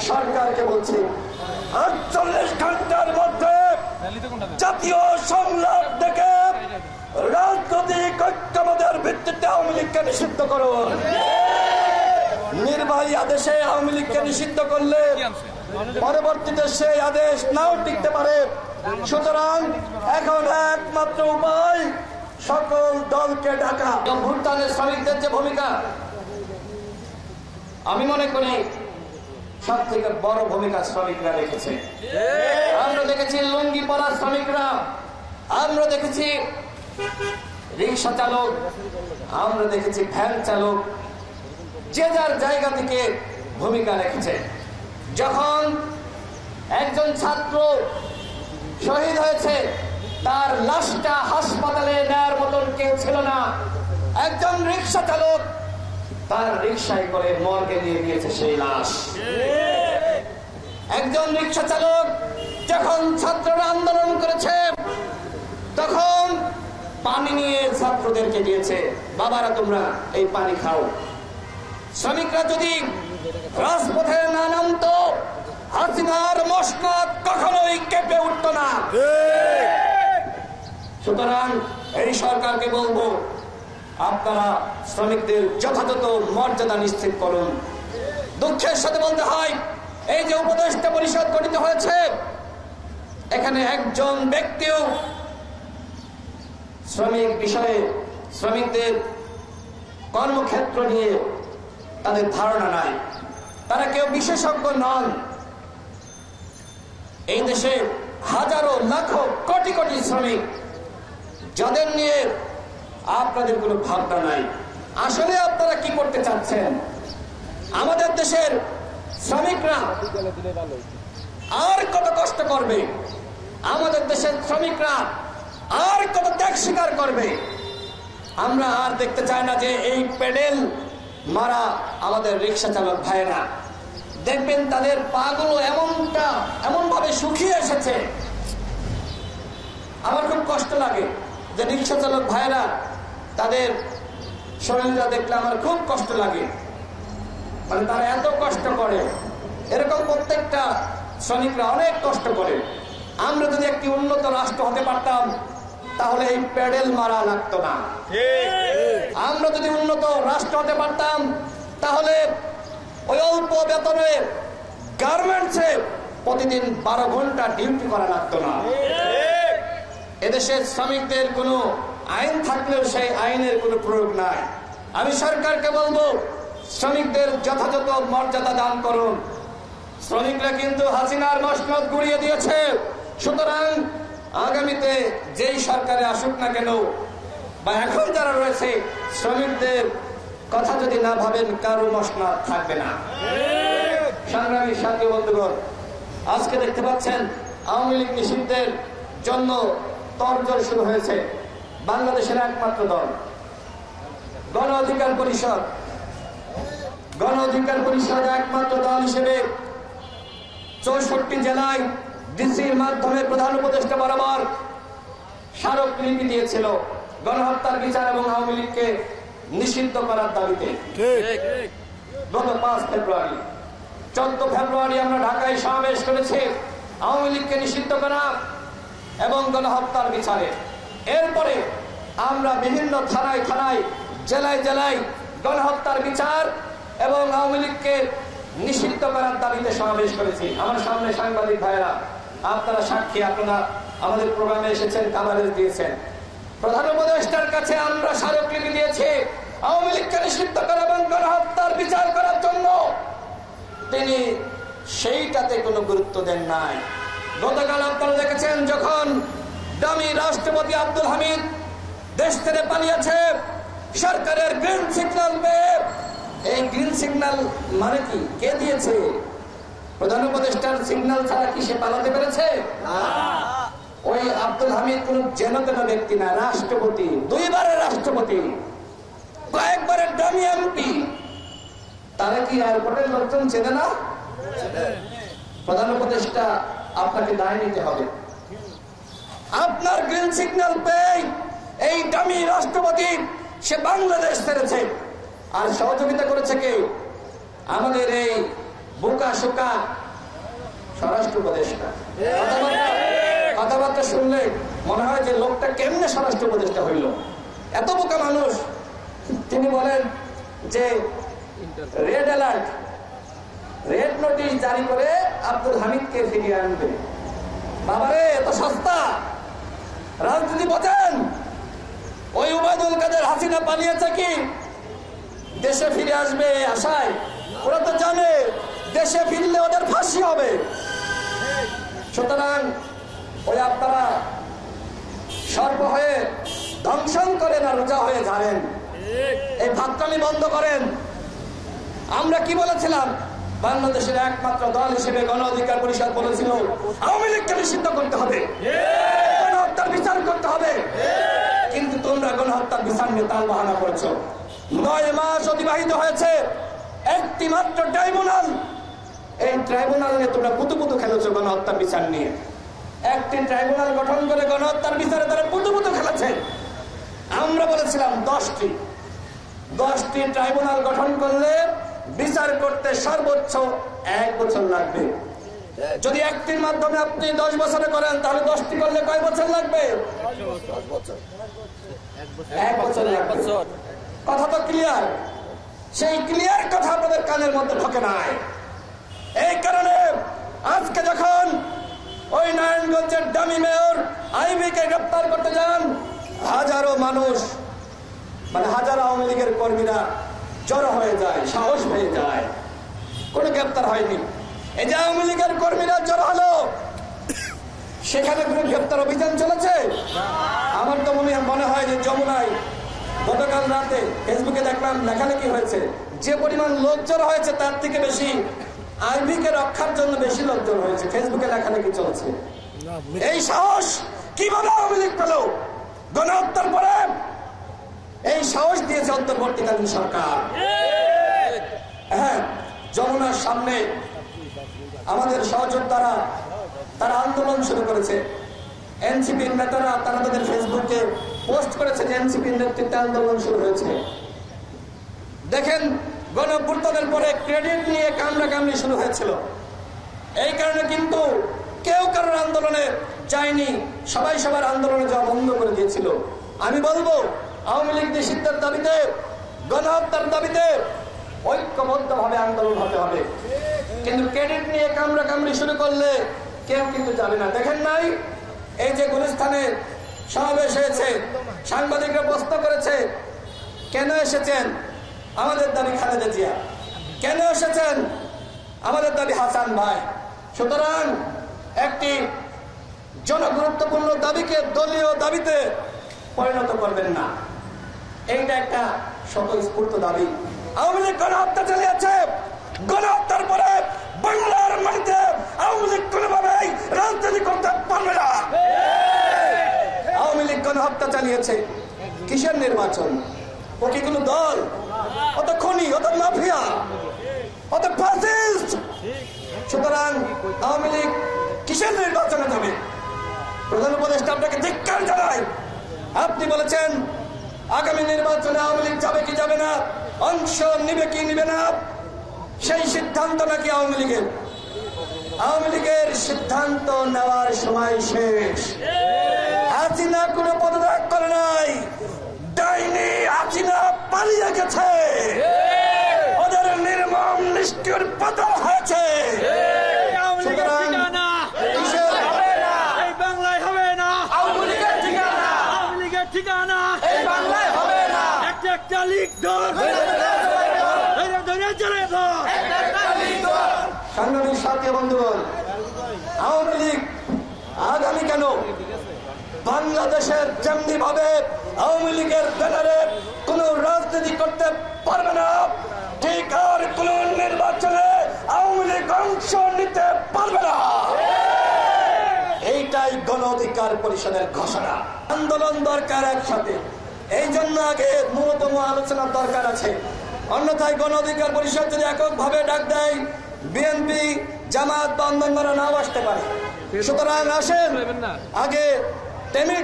সরকারকে বলছি 48 ঘন্টার মধ্যে জাতীয় সংলাপ থেকে রাজনৈতিক ঐক্যমতের ভিত্তিতে আওয়ামী লীগকে নিষিদ্ধ করুন। নির্বাহী আদেশে আওয়ামী লীগকে নিষিদ্ধ করলে পরবর্তীতে সেই আদেশ নাও টিকতে পারে। সুতরাং এখন একমাত্র উপায় সকল দলকে ডাকা। ভুটানের শ্রমিকদের যে ভূমিকা, আমি মনে করি সব থেকে বড় ভূমিকা শ্রমিকরা রেখেছে। আমরা দেখেছি লুঙ্গি পরা শ্রমিকরা, আমরা দেখেছি রিক্সা চালক, আমরা দেখেছি ভ্যান চালক, যে যার জায়গা থেকে ভূমিকা রেখেছে। যখন একজন ছাত্র শহীদ হয়েছে, তার লাশটা হাসপাতালে নেওয়ার মতন কেউ ছিল না। একজন রিক্সা চালক তার রিক্সায় করে মর্গে নিয়ে গিয়েছে সেই লাশ। একজন রিক্সা চালক যখন ছাত্ররা আন্দোলন করেছে, তখন পানি নিয়ে ছাত্রদেরকে দিয়েছে, বাবারা তোমরা এই পানি খাও। শ্রমিকরা যদি রাজপথে না নামতো, হাসিনার মসনদ কখনোই কেঁপে উঠত না। সুতরাং এই সরকারকে বলবো, আপনারা শ্রমিকদের যথাযথ মর্যাদা নিশ্চিত করুন। দুঃখের সাথে বলতে হয়, এই যে উপদেষ্টা পরিষদ গঠিত হয়েছে, এখানে একজন ব্যক্তিও শ্রমিক বিষয়ে, শ্রমিকদের কর্মক্ষেত্র নিয়ে তাদের ধারণা নাই। তারা কেউ বিশেষজ্ঞ নন। এই দেশে হাজারো লাখো কোটি কোটি শ্রমিক, যাদের নিয়ে আপনাদের কোনো ভাবনা নাই। আসলে আপনারা কি করতে চাচ্ছেন? আমাদের দেশের শ্রমিকরা আর কত কষ্ট করবে? আমাদের দেশের শ্রমিকরা আর কত ত্যাগ স্বীকার করবে? আমরা আর দেখতে চাই না যে এই পেডেল মারা আমাদের রিক্সা চালক ভাইয়েরা, দেখবেন তাদের পাগুলো এমন ভাবে শুকিয়ে এসেছে। আমার খুব কষ্ট লাগে যে রিক্সা চালক ভাইয়েরা, তাদের শরীরটা দেখলে আমার খুব কষ্ট লাগে। মানে তারা এত কষ্ট করে, এরকম প্রত্যেকটা শ্রমিকরা অনেক কষ্ট করে। আমরা যদি একটি উন্নত রাষ্ট্র হতে পারতাম, তাহলে এই প্যাডেল মারা লাগতো না। আমরা যদি উন্নত রাষ্ট্র হতে পারতাম, তাহলে ওই অল্প বেতনে গার্মেন্টসে প্রতিদিন 12 ঘন্টা ডিউটি করা লাগতো না। এদেশের শ্রমিকদের কোনো আইন থাকলেও সেই আইনের কোনো প্রয়োগ নাই। আমি সরকারকে বলবো, শ্রমিকদের যথাযথ মর্যাদা দান করুন। শ্রমিকরা কিন্তু হাসিনার মসনদ গুড়িয়ে দিয়েছে। সুতরাং আগামীতে যেই সরকারে আসুক না কেন, বা এখন যারা রয়েছে, শ্রমিকদের কথা যদি না ভাবেন, কারো মসনদ থাকবে না। সংগ্রামী সাথী বন্ধুগণ, আজকে দেখতে পাচ্ছেন আওয়ামী লীগ নিষিদ্ধের জন্য তরজর শুরু হয়েছে। বাংলাদেশের একমাত্র দল গণ অধিকার পরিষদ, একমাত্র দল হিসেবে 64 জেলায় ডিসির মাধ্যমে প্রধান উপদেষ্টা বরাবর স্মারকলিপি দিয়েছিল গণহত্যার বিচার এবং আওয়ামী লীগকে নিষিদ্ধ করার দাবিতে। গত 5 ফেব্রুয়ারি, 14 ফেব্রুয়ারি আমরা ঢাকায় সমাবেশ করেছি আওয়ামী লীগকে নিষিদ্ধ করা এবং গণহত্যার বিচারে। এরপরে আমরা বিভিন্ন থানায় থানায়, জেলায় জেলায় গণহত্যার বিচার এবং আওয়ামী লীগকে নিষিদ্ধ করার দাবিতে সমাবেশ করেছি। আমার সামনে সাংবাদিক ভাইরা, আপনারা সাক্ষী, আপনারা আমাদের প্রোগ্রামে এসেছেন, কাভারেজ দিয়েছেন। প্রধান উপদেষ্টার কাছে আমরা স্মারকলিপি দিয়েছি আওয়ামী লীগকে নিষিদ্ধ করা এবং গণহত্যার বিচার করার জন্য। তিনি সেইটাতে কোনো গুরুত্ব দেন নাই। গতকাল আপনারা দেখেছেন, যখন দামি রাষ্ট্রপতি আব্দুল হামিদ দেশ থেকে পালিয়েছে, সরকারের গ্রিন সিগন্যাল পেয়ে, এই গ্রিন সিগন্যাল মানে কি, কে দিয়েছে? প্রধান উপদেষ্টার সিগন্যাল ছাড়া কি সে পালাতে পেরেছে? ওই আব্দুল হামিদ কোন যেন তেন ব্যক্তি না, রাষ্ট্রপতি, 2 বারের রাষ্ট্রপতি, কয়েকবারের দামি এমপি। তারা কি এয়ারপোর্টের লোকজন চেনে না? প্রধান উপদেষ্টা আপনাকে দায় নিতে হবে। আপনার গ্রিন সিগন্যাল পেয়ে এই দামি রাষ্ট্রপতি সে বাংলাদেশ ছেড়েছে। আর সহযোগিতা করেছে কে? আমাদের এই বোকা শোকা স্বরাষ্ট্র উপদেষ্টা। কথাবার্তা শুনলে মনে হয় যে লোকটা কেমনে স্বরাষ্ট্র উপদেষ্টা হইল, এত বোকা মানুষ। তিনি বলেন যে রেড অ্যালার্ট, রেড নোটিশ জারি করে আব্দুল হামিদকে ফিরিয়ে আনবে। বাবারে, এত সস্তা রাজনীতি বোঝেন? ওই উবাইদুল কাদের হাসিনা পালিয়েছে কি দেশে ফিরে আসবে আশায়? ওরা তো জানে দেশে ফিরলে ওদের ফাঁসি হবে। সুতরাং ওই আপনারা সর্ব হয়ে ধ্বংসন করেন আর রোজা হয়ে ঝাড়েন, এই ভাতকামি বন্ধ করেন। আমরা কি বলেছিলাম? বাংলাদেশের একমাত্র দল হিসেবে গণ অধিকার পরিষদ বলেছিল আওয়ামী লীগকে নিষিদ্ধ করতে হবে, গণহত্যার বিচার করতে হবে। কিন্তু তোমরা গণহত্যার বিচার নিয়ে তাল বাহানা করেছো। 9 মাস অতিবাহিত হয়েছে, একটি মাত্র ট্রাইব্যুনাল, এই ট্রাইব্যুনাল নিয়ে তোমরা পুতুপুতু খেলেছো গণহত্যার বিচার নিয়ে। একটি ট্রাইব্যুনাল গঠন করে গণহত্যার বিচারে তারা পুতুপুতু খেলেছে। আমরা বলেছিলাম 10টি ট্রাইব্যুনাল গঠন করলে বিচার করতে সর্বোচ্চ 1 বছর লাগবে। যদি একটির মাধ্যমে আপনি 10 বছরে করেন তাহলে 10টি করলে কয় বছর লাগবে? 1 বছর লাগবে। কথা তো ক্লিয়ার। সেই ক্লিয়ার কথা আপনাদের কানের মধ্যে ঢোকে নাই। এই কারণে আজকে যখন ওই নারায়ণগঞ্জের ডামি মেয়র আইবিকে গ্রেপ্তার করতে যান, হাজারো মানুষ, মানে হাজারো আওয়ামী লীগের কর্মীরা জড়ো হয়ে যায়, সাহস হয়ে যায়, কোনো গ্রেপ্তার হয়নি। এই যে আওয়ামী লীগের কর্মীরা জড়ো হলো, সেখানে কোনো গ্রেপ্তার অভিযান চলেছে? আমার তো মনে হয় যে যমুনায় গতকাল রাতে ফেসবুকে দেখলাম লেখালেখি হয়েছে, যে পরিমাণ লোক জড়ো হয়েছে তার থেকে বেশি আইবিকে রক্ষার জন্য বেশি লোকজন হয়েছে। ফেসবুকে লেখালেখি চলছে। এই সাহস কিভাবে আওয়ামী লীগ পেল? গণহত্যার পরে এই সাহস দিয়েছে অন্তর্বর্তীকালীন সরকার। হ্যাঁ, যমুনার সামনে আমাদের সহযোদ্ধারা তারা আন্দোলন শুরু করেছে। এনসিপির নেতারা তারা তাদের ফেসবুকে পোস্ট করেছে যে এনসিপির নেতৃত্বে আন্দোলন শুরু হয়েছে। দেখেন, গণঅভ্যুত্থানের পরে ক্রেডিট নিয়ে কামড়াকামড়ি শুরু হয়েছিল। এই কারণে কিন্তু কেউ কারোর আন্দোলনে যায়নি, সবাই সবার আন্দোলনে যাওয়া বন্ধ করে দিয়েছিল। আমি বলবো আওয়ামী লীগ নিষিদ্ধের দাবিতে, গণহত্যার দাবিতে ঐক্যবদ্ধভাবে আন্দোলন হতে হবে। কিন্তু ক্রেডিট নিয়ে কামড়াকামড়ি শুরু করলে কেউ কিন্তু যাবে না। দেখেন নাই, এই যে গুলিস্তানে সমাবেশ হয়েছে, সাংবাদিকরা প্রশ্ন করেছে কেন এসেছেন? আমাদের দাবি খালেদা জিয়া। কেন এসেছেন? আমাদের দাবি হাসান ভাই। সুতরাং একটি জনগুরুত্বপূর্ণ দাবিকে দলীয় দাবিতে পরিণত করবেন না, এইটা একটা স্বতঃস্ফূর্ত দাবি। আওয়ামী লীগ গণহত্যা চালিয়েছে, গণহত্যার পরে বাংলার মাটিতে আওয়ামী লীগ কোনোভাবেই রাজনীতি করতে পারবে না। আওয়ামী লীগ গণহত্যা চালিয়েছে, কিসের নির্বাচন? ও কি কোনো দল? অত খনি, অত মাফিয়া, অত ফ্যাসিস্ট। সুতরাং আওয়ামী লীগ কিসের নির্বাচনে যাবে? প্রধান উপদেষ্টা আপনাকে ধিক্কার জানাই। আপনি বলেছেন আগামী নির্বাচনে আওয়ামী লীগ যাবে কি যাবে না, অংশ নিবে কি নিবে না, সেই সিদ্ধান্ত নাকি আওয়ামী লীগের। আওয়ামী লীগের সিদ্ধান্ত নেওয়ার সময় শেষ। হাসিনা কোনো পদত্যাগ করে নাই, ডাইনি হাসিনা পালিয়ে গেছে, ওদের নির্মম নিষ্ঠুর পতন হয়েছে। সাংবাদিক সাথী বন্ধুগণ, আওয়ামী লীগ আগামী কেন বাংলাদেশের যেমনি ভাবে আওয়ামী লীগের ব্যানারে কোন রাজনীতি করতে পারবে না, ঠিক আর কোন নির্বাচনে আওয়ামী লীগ অংশ নিতে পারবে না। এইটাই গণ অধিকার পরিষদের ঘোষণা। আন্দোলন দরকার একসাথে, এই জন্য আগে ন্যূনতম আলোচনার দরকার আছে। অন্যথায় গণ অধিকার পরিষদ যদি এককভাবে ডাক দেয়, বিএনপি, জামাত বা অন্যান্যরা নাও আসতে পারে। সুতরাং আসেন আগে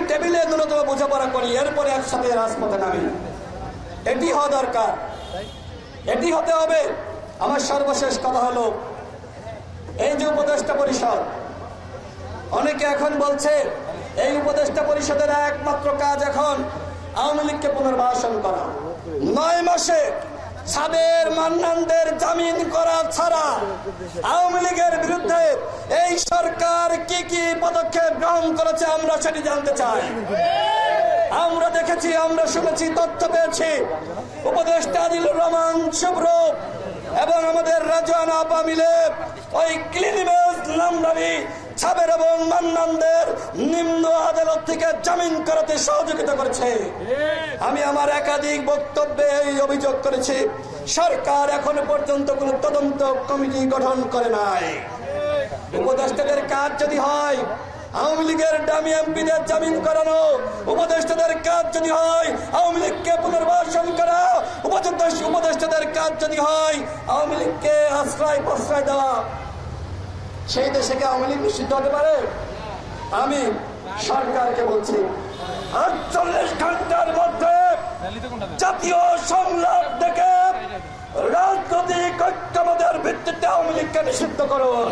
টেবিলে ন্যূনতম বোঝাপড়া করি, এরপরে একসাথে রাজপথে নামি। এটি হওয়া দরকার, এটি হতে হবে। আমার সর্বশেষ কথা হলো, উপদেষ্টা পরিষদ, অনেকে এখন বলছে এই উপদেষ্টা পরিষদের একমাত্র কাজ এখন আওয়ামী লীগকে পুনর্বাসন করা। 9 মাসে সাবের মান্নানদের জামিন করা ছাড়া আওয়ামী লীগের বিরুদ্ধে এই সরকার কি কি পদক্ষেপ গ্রহণ করেছে আমরা সেটি জানতে চাই। আমরা দেখেছি, আমরা শুনেছি, তথ্য পেয়েছি, উপদেষ্টা আদিলুর রহমান শুভ্র এবং আমাদের রাজওয়ানা আপা মিলে ওই ক্লিন ইমেজ নামধারী সাবের এবং মান্নানদের নিম্ন আদালত থেকে জামিন করাতে সহযোগিতা করেছে। আমি আমার একাধিক বক্তব্যে এই অভিযোগ করেছি, সরকার এখনো পর্যন্ত কোন তদন্ত কমিটি গঠন করে নাই। উপদেষ্টাদের কাজ যদি হয় আওয়ামী লীগের ডামি এমপিদের জামিন করানো, উপদেষ্টাদের কাজ যদি হয় আওয়ামী লীগকে পুনর্বাসন করা, উপদেষ্টাদের কাজ যদি হয় আওয়ামী লীগকে আশ্রয় প্রশ্রয় দেওয়া, সেই দেশে কি আওয়ামী লীগ নিষিদ্ধ হতে পারে? আমি সরকারকে বলছি 48 ঘন্টার মধ্যে জাতীয় সংলাপ থেকে রাজনৈতিক ঐক্যমতের ভিত্তিতে আওয়ামী লীগকে নিষিদ্ধ করুন।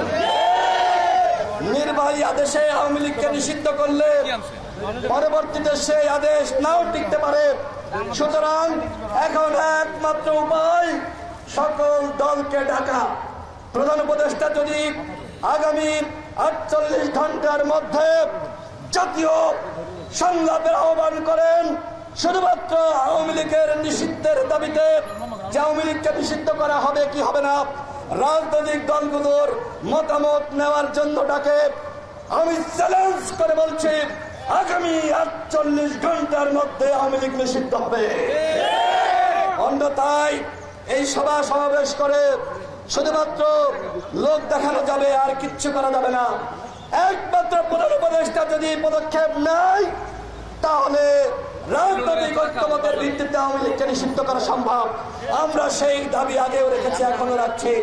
নির্বাহী আদেশে আওয়ামী লীগকে নিষিদ্ধ করলে পরবর্তীতে সেই আদেশ নাও টিকতে পারে। সুতরাং এখন একমাত্র উপায় সকল দলকে ডাকা। প্রধান উপদেষ্টা যদি আগামী 48 ঘন্টার মধ্যে জাতীয় সংলাপের আহ্বান করেন, শুধুমাত্র আওয়ামী লীগের নিষিদ্ধের দাবিতে, যে আওয়ামী লীগকে নিষিদ্ধ করা হবে কি হবে না রাজনৈতিক দলগুলোর মতামত নেওয়ার জন্য ডাকে, আমি চ্যালেঞ্জ করে বলছি আগামী 48 ঘন্টার মধ্যে আওয়ামী লীগ নিষিদ্ধ হবে। অন্যথায় এই সভা সমাবেশ করে শুধুমাত্র লোক দেখানো যাবে, আর কিচ্ছু করা যাবে না। একমাত্র প্রধান উপদেষ্টা যদি পদক্ষেপ নেয় তাহলে রাজনৈতিক ঐক্যমতের ভিত্তিতে আওয়ামী লীগকে নিষিদ্ধ করা সম্ভব। আমরা সেই দাবি আগেও রেখেছি, এখনো রাখছি।